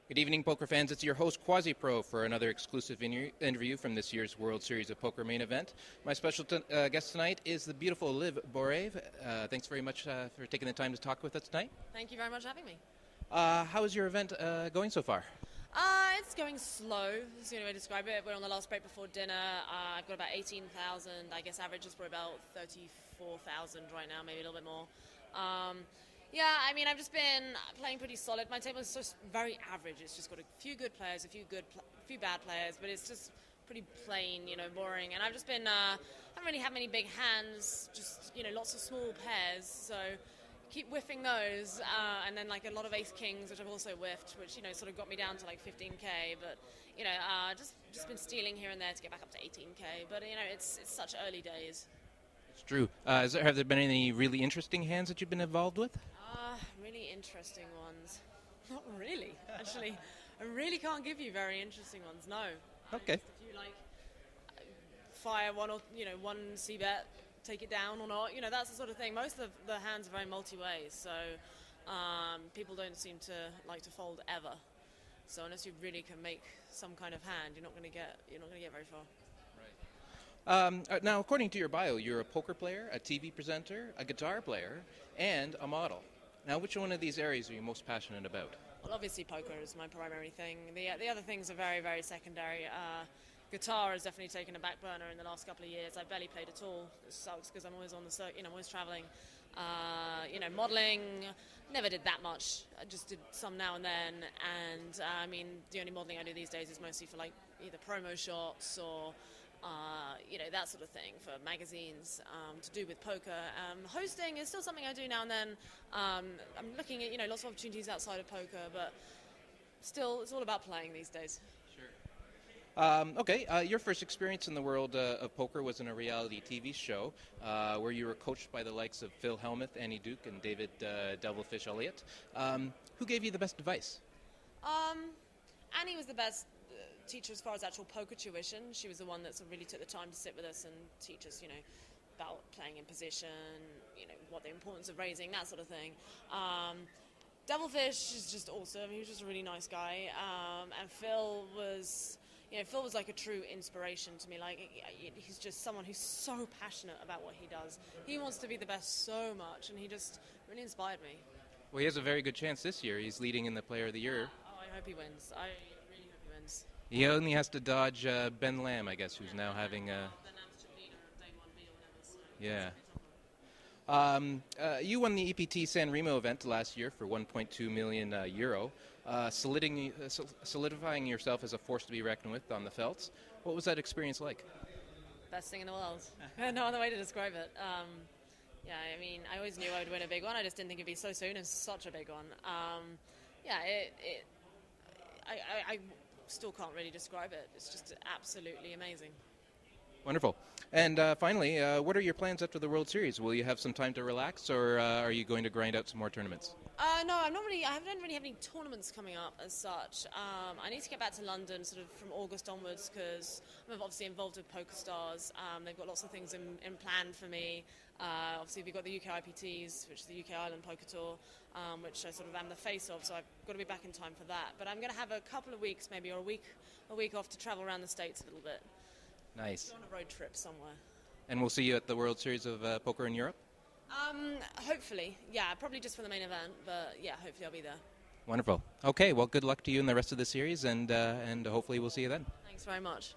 Good evening, poker fans. It's your host, QuasiPro, for another exclusive interview from this year's World Series of Poker main event. My special guest tonight is the beautiful Liv Boeree. Thanks very much for taking the time to talk with us tonight. Thank you very much for having me. How is your event going so far? It's going slow, is the only way to describe it. We're on the last break before dinner. I've got about 18,000. I guess average is probably about 34,000 right now, maybe a little bit more. Yeah, I mean, I've just been playing pretty solid. My table is just very average. It's just got a few good players, a few bad players, but it's just pretty plain, boring. And I've just been, haven't really had many big hands, just, lots of small pairs. So keep whiffing those, and then like a lot of ace kings, which I've also whiffed, which sort of got me down to like 15k. But just been stealing here and there to get back up to 18k. But it's such early days. It's true. Have there been any really interesting hands that you've been involved with? Really interesting ones. Not really, actually. I really can't give you very interesting ones. No. Okay. If you fire one or one c-bet, take it down or not. That's the sort of thing. Most of the hands are very multi-ways, so people don't seem to like to fold ever. So unless you really can make some kind of hand, you're not going to get very far. Right. Now, according to your bio, you're a poker player, a TV presenter, a guitar player, and a model. Now, which one of these areas are you most passionate about? Well, obviously poker is my primary thing. The other things are very, very secondary. Guitar has definitely taken a back burner in the last couple of years. I've barely played at all. It sucks because I'm always on the circuit, I'm always traveling. Modeling, never did that much. I just did some now and then. And the only modeling I do these days is mostly for like either promo shots or that sort of thing for magazines to do with poker. Hosting is still something I do now and then. I'm looking at lots of opportunities outside of poker, but still, it's all about playing these days. Sure. Okay, your first experience in the world of poker was in a reality TV show where you were coached by the likes of Phil Hellmuth, Annie Duke, and David Devilfish Elliott. Who gave you the best advice? Annie was the best teacher as far as actual poker tuition. She was the one that sort of really took the time to sit with us and teach us, about playing in position, what the importance of raising, that sort of thing. Devilfish is just awesome. He was just a really nice guy. And Phil was like a true inspiration to me. Like, he's just someone who's so passionate about what he does. He wants to be the best so much, and he just really inspired me. Well, he has a very good chance this year. He's leading in the Player of the Year. I hope he wins. I really hope he wins. He only has to dodge Ben Lamb, I guess, who's now having a... Yeah. You won the EPT San Remo event last year for 1.2 million euro, solidifying yourself as a force to be reckoned with on the felts. What was that experience like? Best thing in the world. No other way to describe it. I always knew I would win a big one. I just didn't think it'd be so soon. It's such a big one. I still can't really describe it. It's just absolutely amazing. Wonderful. And finally, what are your plans after the World Series? Will you have some time to relax, or are you going to grind out some more tournaments? No, I don't really have any tournaments coming up as such. I need to get back to London sort of from August onwards because I'm obviously involved with Poker Stars. They've got lots of things in plan for me. Obviously, we've got the UK IPTs, which is the UK Island Poker Tour, which I sort of am the face of, so I've got to be back in time for that. But I'm going to have a couple of weeks, maybe, or a week off to travel around the States a little bit. Nice. Go on a road trip somewhere. And we'll see you at the World Series of Poker in Europe? Hopefully. Yeah, probably just for the main event, but yeah, hopefully I'll be there. Wonderful. Okay, well, good luck to you in the rest of the series, and hopefully we'll see you then. Thanks very much.